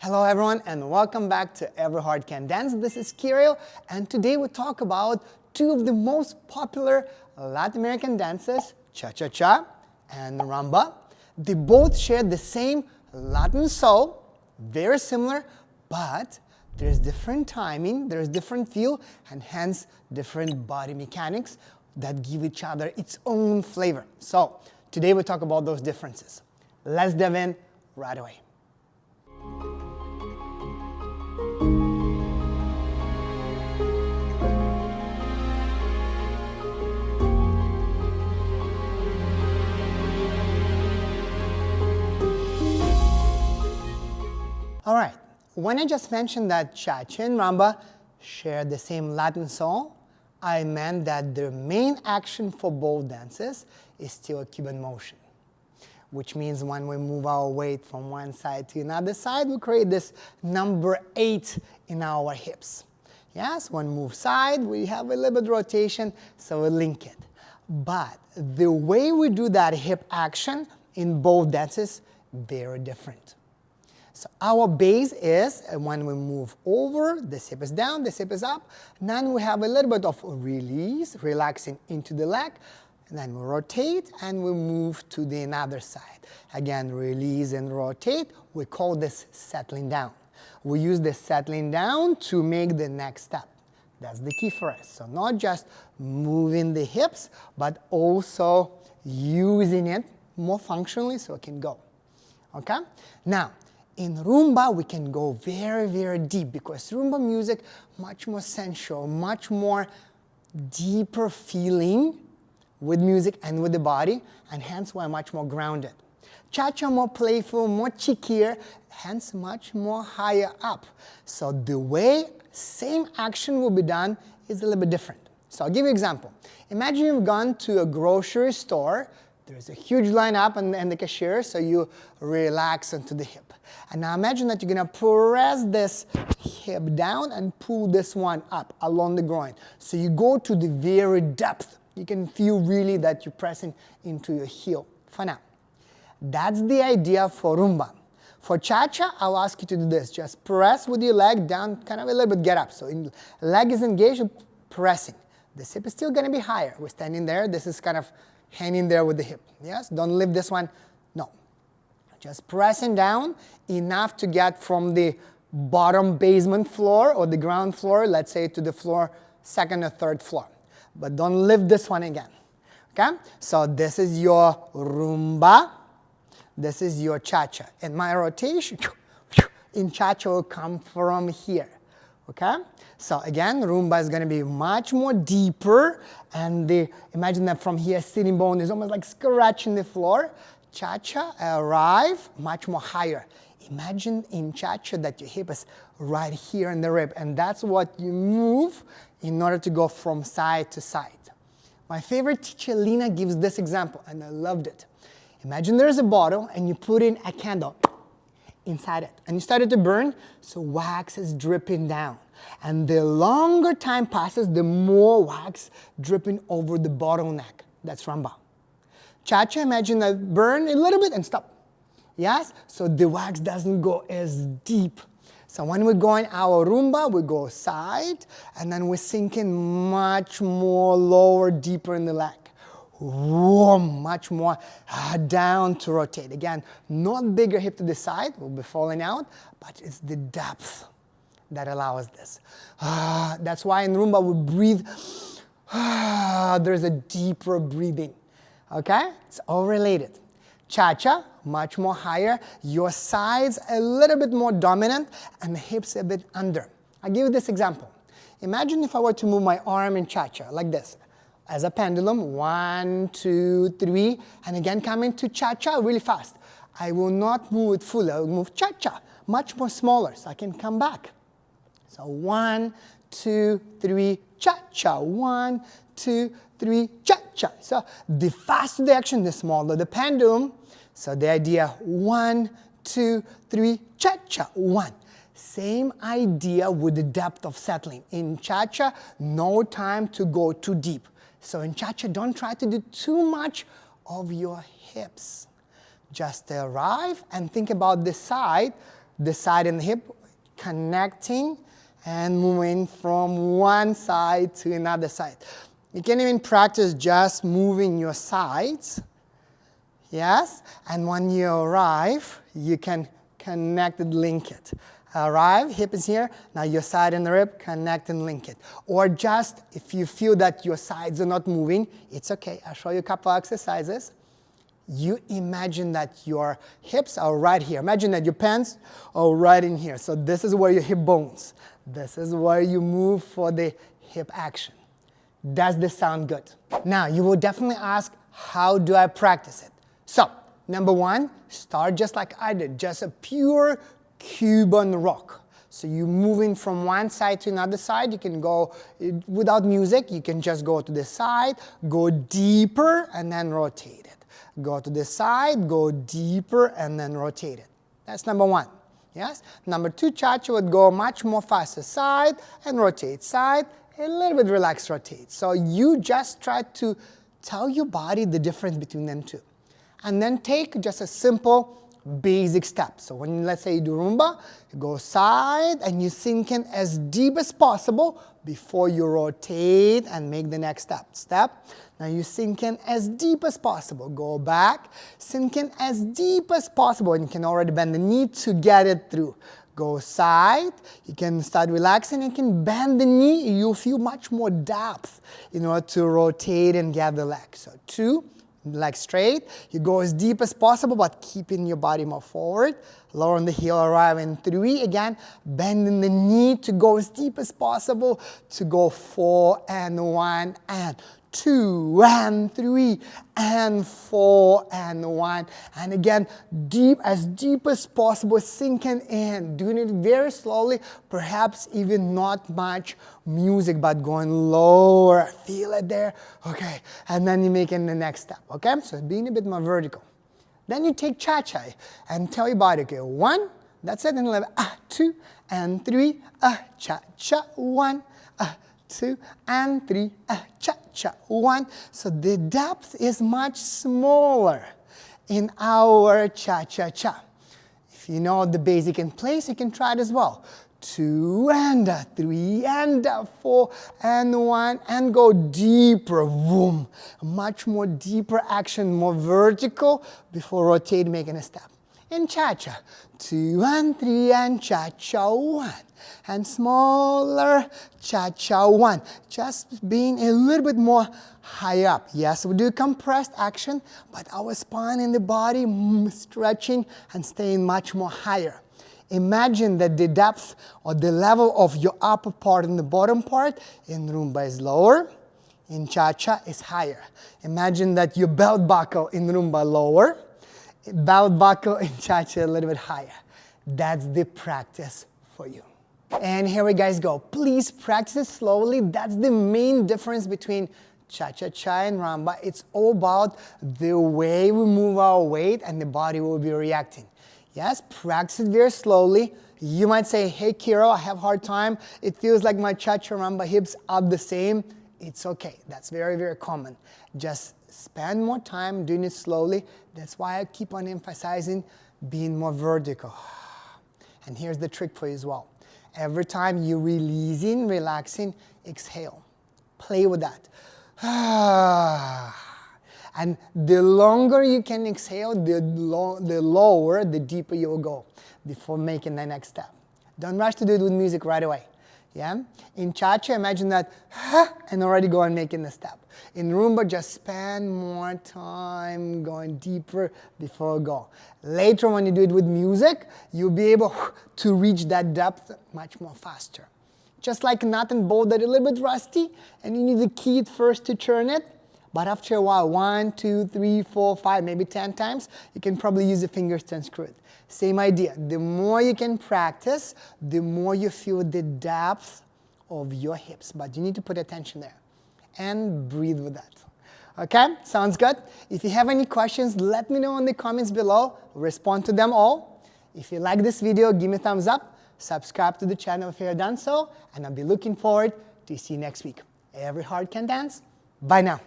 Hello everyone and welcome back to Every Heart Can Dance. This is Kyryl and today we talk about two of the most popular Latin American dances, cha-cha-cha and rumba. They both share the same Latin soul, very similar, but there's different timing, there's different feel, and hence different body mechanics that give each other its own flavor. So today we talk about those differences. Let's dive in right away. All right, when I just mentioned that cha-cha and rumba share the same Latin soul, I meant that the main action for both dances is still a Cuban motion, which means when we move our weight from one side to another side, we create this number 8 in our hips. Yes, one move side, we have a little bit of rotation, so we link it. But the way we do that hip action in both dances, very different. So our base is when we move over, this hip is down, this hip is up, and then we have a little bit of release, relaxing into the leg, and then we rotate and we move to the other side. Again, release and rotate, we call this settling down. We use the settling down to make the next step. That's the key for us. So not just moving the hips, but also using it more functionally so it can go. Okay? Now, in rumba, we can go very, very deep because rumba music much more sensual, much more deeper feeling with music and with the body, and hence we're much more grounded. Cha-cha more playful, more cheekier, hence much more higher up. So the way same action will be done is a little bit different. So I'll give you an example. Imagine you've gone to a grocery store. There's a huge line up and the cashier, so you relax onto the hip. And now imagine that you're going to press this hip down and pull this one up along the groin. So you go to the very depth. You can feel really that you're pressing into your heel for now. That's the idea for rumba. For cha-cha, I'll ask you to do this. Just press with your leg down, kind of a little bit get up. So leg is engaged, pressing. The hip is still going to be higher. We're standing there. This is kind of hanging there with the hip. Yes? Don't lift this one. No. Just pressing down enough to get from the bottom basement floor or the ground floor, let's say, to the floor, second or third floor. But don't lift this one again. Okay? So this is your rumba. This is your cha-cha. And my rotation in cha-cha will come from here. Okay? So again, rumba is going to be much more deeper, and imagine that from here, sitting bone is almost like scratching the floor. Cha-cha arrive much more higher. Imagine in cha-cha that your hip is right here in the rib, and that's what you move in order to go from side to side. My favorite teacher, Lina, gives this example, and I loved it. Imagine there's a bottle, and you put in a candle inside it, and you started to burn, so wax is dripping down. And the longer time passes, the more wax dripping over the bottleneck. That's rumba. Cha-cha, imagine that burn a little bit and stop. Yes? So the wax doesn't go as deep. So when we go in our rumba, we go side, and then we're sinking much more lower, deeper in the leg. Much more down to rotate. Again, not bigger hip to the side, will be falling out, but it's the depth that allows this. That's why in rumba we breathe. There's a deeper breathing. Okay? It's all related. Cha-cha, much more higher. Your sides a little bit more dominant and the hips a bit under. I'll give you this example. Imagine if I were to move my arm in cha-cha like this. As a pendulum, 1, 2, 3, and again coming to cha-cha really fast. I will not move it fully. I will move cha-cha, much more smaller, so I can come back. So 1, 2, 3, cha-cha. 1, 2, 3, cha-cha. So the faster the action, the smaller the pendulum. So the idea, 1, 2, 3, cha-cha. 1. Same idea with the depth of settling. In cha-cha, no time to go too deep. So in cha-cha, don't try to do too much of your hips. Just arrive and think about the side the side and the hip, connecting and moving from one side to another side. You can even practice just moving your sides. Yes? And when you arrive, you can connect and link it. Arrive, hip is here, now your side and the rib, connect and link it. Or just, if you feel that your sides are not moving, it's okay. I'll show you a couple exercises. You imagine that your hips are right here. Imagine that your pants are right in here. So this is where your hip bones. This is where you move for the hip action. Does this sound good? Now, you will definitely ask, how do I practice it? So, number one, start just like I did, just a pure Cuban rock. So you're moving from one side to another side. You can go without music. You can just go to this side, go deeper, and then rotate it. Go to this side, go deeper, and then rotate it. That's number one. Yes? Number two, cha-cha would go much more faster. Side and rotate. Side, a little bit relaxed rotate. So you just try to tell your body the difference between them two. And then take just a simple basic step. So when, let's say you do Rumba, you go side and you sink in as deep as possible before you rotate and make the next step. Now you sink in as deep as possible. Go back, sink in as deep as possible, and you can already bend the knee to get it through. Go side, you can start relaxing, you can bend the knee, you'll feel much more depth in order to rotate and get the leg. So 2, leg straight, you go as deep as possible, but keeping your body more forward. Lowering the heel, arrive in 3. Again, bending the knee to go as deep as possible, to go 4 and 1 and 2 and 3 and 4 and 1. And again, as deep as possible, sinking in, doing it very slowly, perhaps even not much music, but going lower. Feel it there. Okay. And then you're making the next step. Okay. So being a bit more vertical. Then you take cha-cha and tell your body, okay, 1, that's it, and 2 and 3, cha-cha, 1, 2 and 3, cha-cha, 1. So the depth is much smaller in our cha-cha-cha. If you know the basic in place, you can try it as well. 2 and 3 and 4 and 1 and go deeper, boom. Much more deeper action, more vertical before rotating, making a step. In cha-cha, 2 and 3 and cha-cha, 1. And smaller, cha-cha, 1. Just being a little bit more high up. Yes, we do compressed action, but our spine and the body stretching and staying much more higher. Imagine that the depth or the level of your upper part and the bottom part in Rumba is lower, in cha-cha is higher. Imagine that your belt buckle in Rumba lower, belt buckle in cha-cha a little bit higher. That's the practice for you. And here we guys go. Please practice it slowly. That's the main difference between cha-cha-cha and Rumba. It's all about the way we move our weight and the body will be reacting. Yes, practice it very slowly. You might say, hey Kyryl, I have a hard time. It feels like my cha-cha Rumba hips are the same. It's okay. That's very, very common. Just spend more time doing it slowly. That's why I keep on emphasizing being more vertical. And here's the trick for you as well. Every time you're releasing, relaxing, exhale. Play with that. And the longer you can exhale, the lower, the deeper you will go before making the next step. Don't rush to do it with music right away. Yeah? In cha-cha, imagine that, and already go and making the step. In Rumba, just spend more time going deeper before go. Later, when you do it with music, you'll be able to reach that depth much more faster. Just like a nut and bolt that are a little bit rusty, and you need the key first to turn it. But after a while, 1, 2, 3, 4, 5, maybe 10 times, you can probably use the fingers to unscrew it. Same idea. The more you can practice, the more you feel the depth of your hips. But you need to put attention there and breathe with that. Okay? Sounds good? If you have any questions, let me know in the comments below. Respond to them all. If you like this video, give me a thumbs up. Subscribe to the channel if you have done so. And I'll be looking forward to see you next week. Every heart can dance. Bye now.